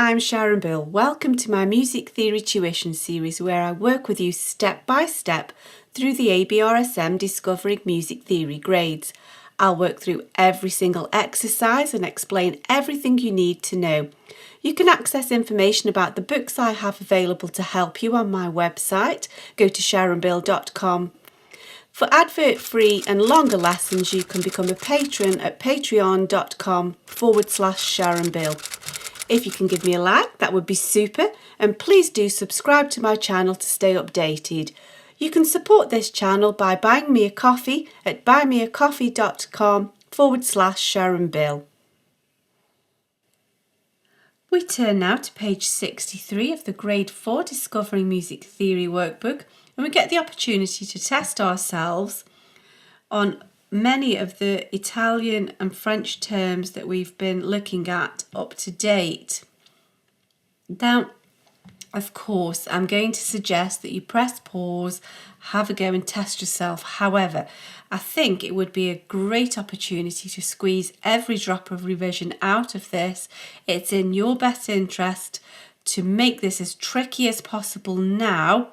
I'm Sharon Bill. Welcome to my Music Theory Tuition series where I work with you step by step through the ABRSM Discovering Music Theory grades. I'll work through every single exercise and explain everything you need to know. You can access information about the books I have available to help you on my website. Go to sharonbill.com. For advert-free and longer lessons, you can become a patron at patreon.com/SharonBill. If you can give me a like, that would be super, and please do subscribe to my channel to stay updated. You can support this channel by buying me a coffee at buymeacoffee.com/SharonBill. We turn now to page 63 of the Grade 4 Discovering Music Theory workbook, and we get the opportunity to test ourselves on many of the Italian and French terms that we've been looking at up to date. Now, of course, I'm going to suggest that you press pause, have a go and test yourself. However, I think it would be a great opportunity to squeeze every drop of revision out of this. It's in your best interest to make this as tricky as possible now.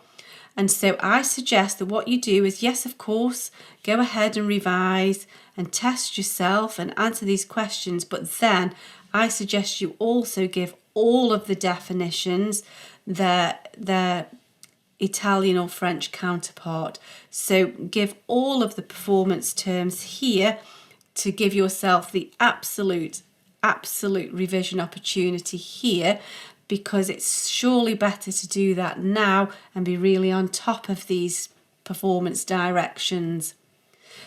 And so I suggest that what you do is, yes, of course, go ahead and revise and test yourself and answer these questions. But then I suggest you also give all of the definitions their Italian or French counterpart. So give all of the performance terms here to give yourself the absolute revision opportunity here, because it's surely better to do that now and be really on top of these performance directions.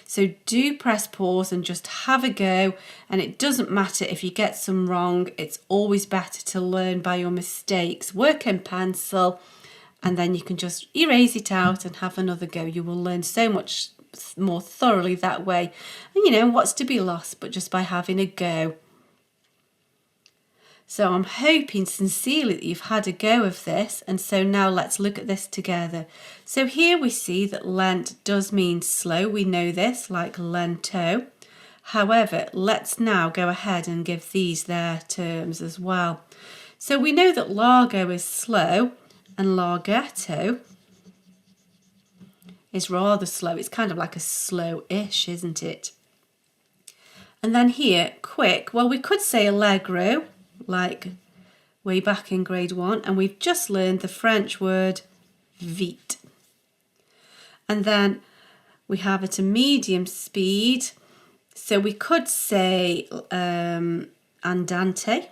So do press pause and just have a go, and it doesn't matter if you get some wrong. It's always better to learn by your mistakes. Work in pencil, and then you can just erase it out and have another go. You will learn so much more thoroughly that way. And you know, what's to be lost but just by having a go? So I'm hoping sincerely that you've had a go of this, and so now let's look at this together. So here we see that lent does mean slow. We know this, like lento. However, let's now go ahead and give these their terms as well. So we know that largo is slow and larghetto is rather slow. It's kind of like a slow-ish, isn't it? And then here, quick, well, we could say allegro, like way back in grade 1, and we've just learned the French word vite. And then we have at a medium speed, so we could say andante,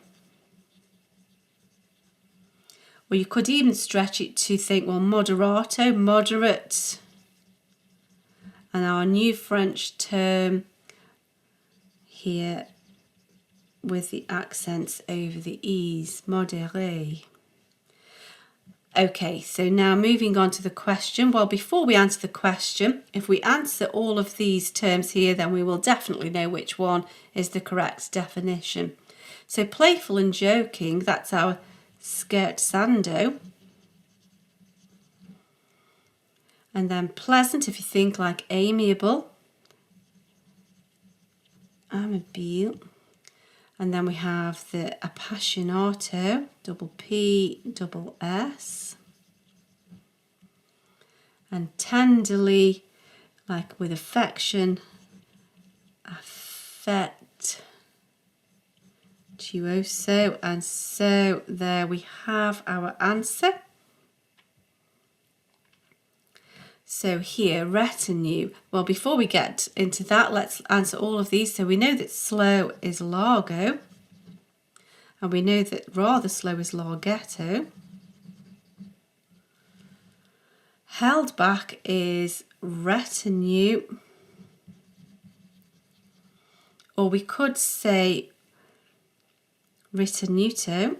or you could even stretch it to think, well, moderato, moderate, and our new French term here with the accents over the E's, modéré. Okay, so now moving on to the question. Well, before we answer the question, if we answer all of these terms here, then we will definitely know which one is the correct definition. So playful and joking, that's our scherzando. And then pleasant, if you think like amiable, amabile. And then we have the appassionato, double P, double S. And tenderly, like with affection, affettuoso. And so there we have our answer. So here, retinue. Well, before we get into that, let's answer all of these. So we know that slow is largo, and we know that rather slow is larghetto. Held back is retinue, or we could say ritenuto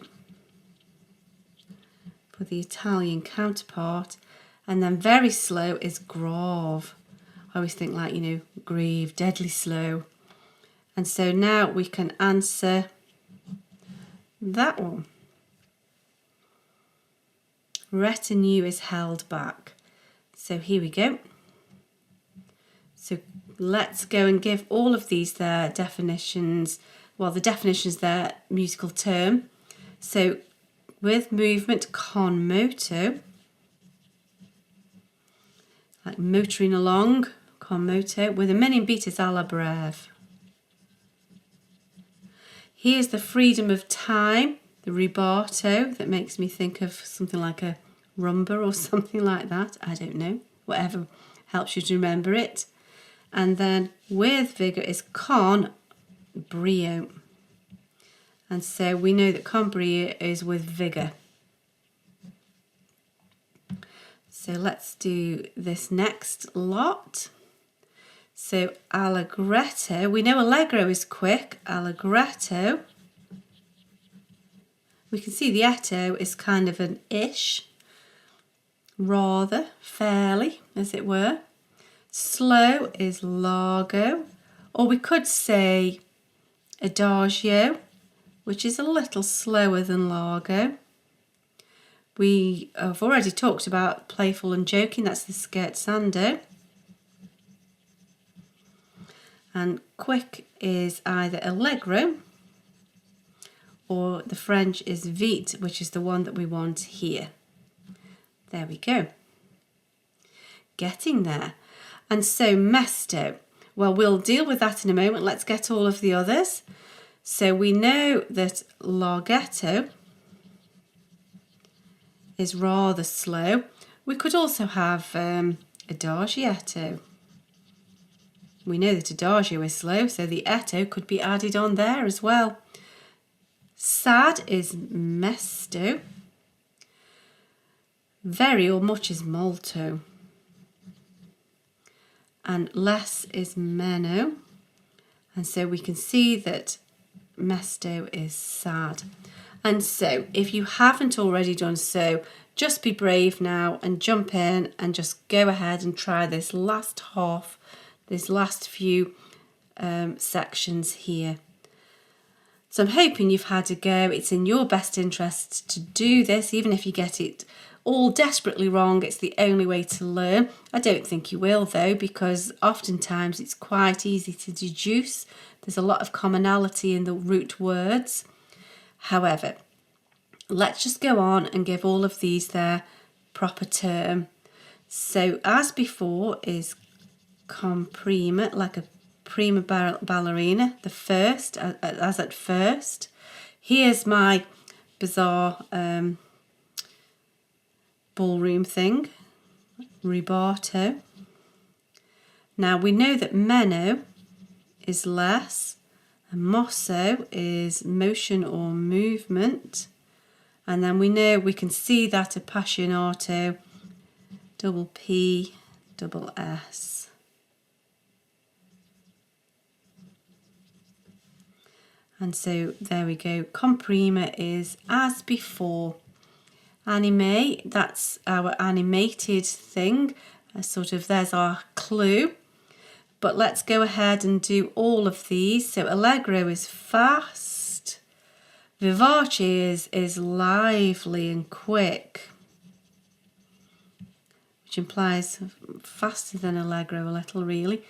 for the Italian counterpart. And then very slow is grave. I always think like, you know, grieve, deadly slow. And so now we can answer that one. Retinue is held back. So here we go. So let's go and give all of these their definitions. Well, the definition is their musical term. So with movement con moto, like motoring along, con moto, with a minim beat is alla breve. Here's the freedom of time, the rubato, that makes me think of something like a rumba or something like that. I don't know, whatever helps you to remember it. And then with vigor is con brio. And so we know that con brio is with vigor. So let's do this next lot. So allegretto, we know allegro is quick, allegretto. We can see the etto is kind of an ish, rather, fairly, as it were. Slow is largo, or we could say adagio, which is a little slower than largo. We have already talked about playful and joking, that's the scherzando. And quick is either allegro, or the French is vite, which is the one that we want here. There we go. Getting there. And so mesto, well, we'll deal with that in a moment. Let's get all of the others. So we know that larghetto is rather slow. We could also have adagietto. We know that adagio is slow, so the etto could be added on there as well. Sad is mesto. Very or much is molto. And less is meno. And so we can see that mesto is sad. And so if you haven't already done so, just be brave now and jump in and just go ahead and try this last half, these last few sections here. So I'm hoping you've had a go. It's in your best interest to do this, even if you get it all desperately wrong. It's the only way to learn. I don't think you will though, because oftentimes it's quite easy to deduce. There's a lot of commonality in the root words. However, let's just go on and give all of these their proper term. So as before is comprima, like a prima ballerina, the first, as at first. Here's my bizarre ballroom thing, rubato. Now we know that meno is less, and mosso is motion or movement, and then we know we can see that appassionato, double P, double S. And so there we go. Comprima is as before. Anime, that's our animated thing. There's our clue. But let's go ahead and do all of these. So allegro is fast. Vivace is lively and quick, which implies faster than allegro a little really.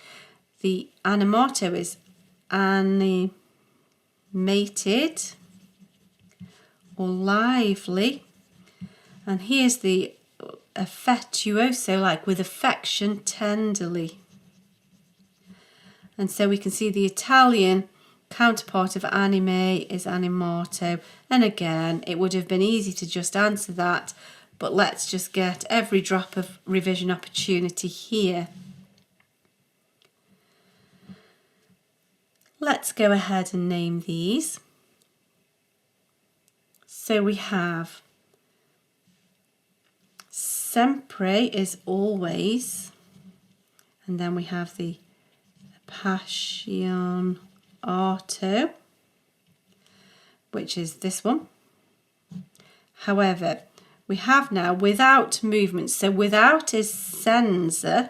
The animato is animated or lively. And here's the affettuoso, like with affection, tenderly. And so we can see the Italian counterpart of anime is animato. And again, it would have been easy to just answer that, but let's just get every drop of revision opportunity here. Let's go ahead and name these. So we have sempre is always, and then we have the passionato, which is this one. However, we have now without movement. So without is senza,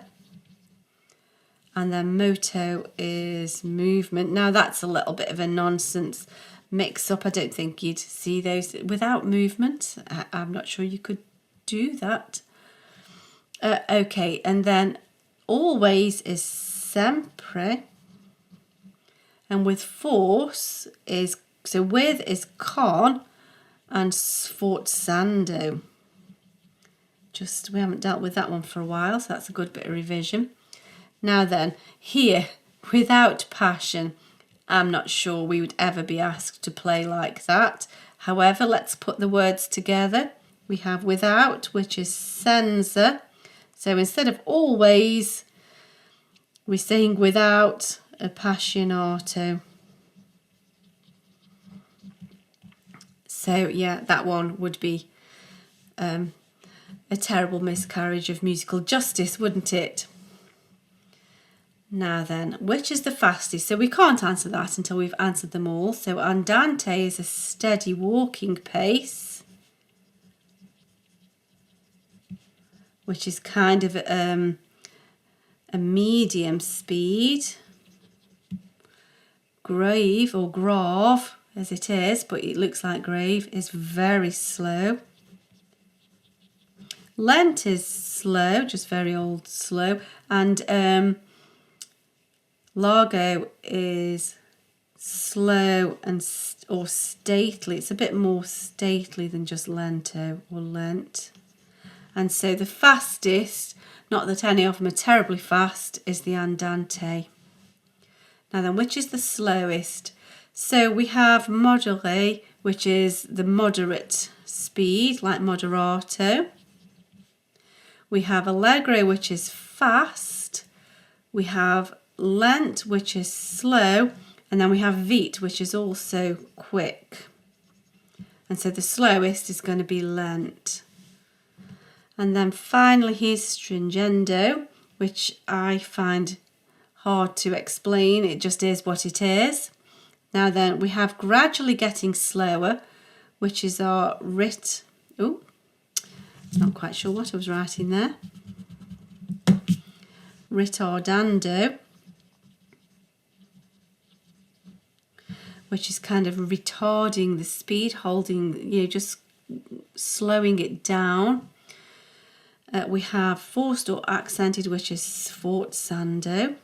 and then moto is movement. Now that's a little bit of a nonsense mix up. I don't think you'd see those without movement. I'm not sure you could do that. Okay, and then always is sempre, and with force is, so with is con, and sforzando. We haven't dealt with that one for a while, so that's a good bit of revision. Now then, here, without passion, I'm not sure we would ever be asked to play like that. However, let's put the words together. We have without, which is senza. So instead of always, we're saying without appassionato. So yeah, that one would be a terrible miscarriage of musical justice, wouldn't it? Now then, which is the fastest? So we can't answer that until we've answered them all. So andante is a steady walking pace, which is kind of a medium speed. Grave, or grave as it is, but it looks like grave, is very slow. Lent is slow, just very old slow, and largo is slow and or stately. It's a bit more stately than just lento or lent. And so the fastest, not that any of them are terribly fast, is the andante. Now then, which is the slowest? So we have modere, which is the moderate speed, like moderato. We have allegro, which is fast. We have lent, which is slow. And then we have vite, which is also quick. And so the slowest is going to be lent. And then finally here's stringendo, which I find hard to explain. It just is what it is. Now then, we have gradually getting slower, which is our rit. Oh, not quite sure what I was writing there. Ritardando, which is kind of retarding the speed, holding, just slowing it down. We have forced or accented, which is sforzando.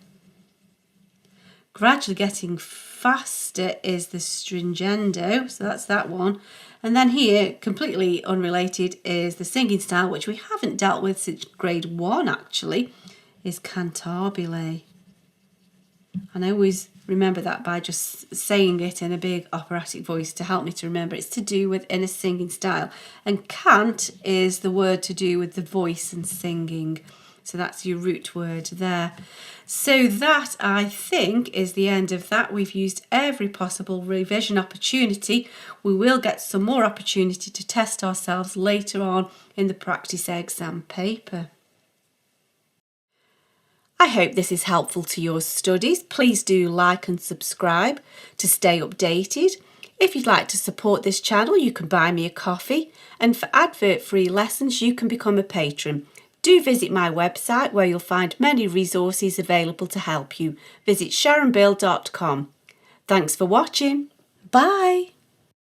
Gradually getting faster is the stringendo, so that's that one. And then here, completely unrelated, is the singing style, which we haven't dealt with since grade 1 actually, is cantabile. And I always remember that by just saying it in a big operatic voice to help me to remember. It's to do with in a singing style. And cant is the word to do with the voice and singing. So that's your root word there. So that, I think, is the end of that. We've used every possible revision opportunity. We will get some more opportunity to test ourselves later on in the practice exam paper. I hope this is helpful to your studies. Please do like and subscribe to stay updated. If you'd like to support this channel, you can buy me a coffee. And for advert-free lessons, you can become a patron. Do visit my website where you'll find many resources available to help you. Visit sharonbill.com. Thanks for watching. Bye.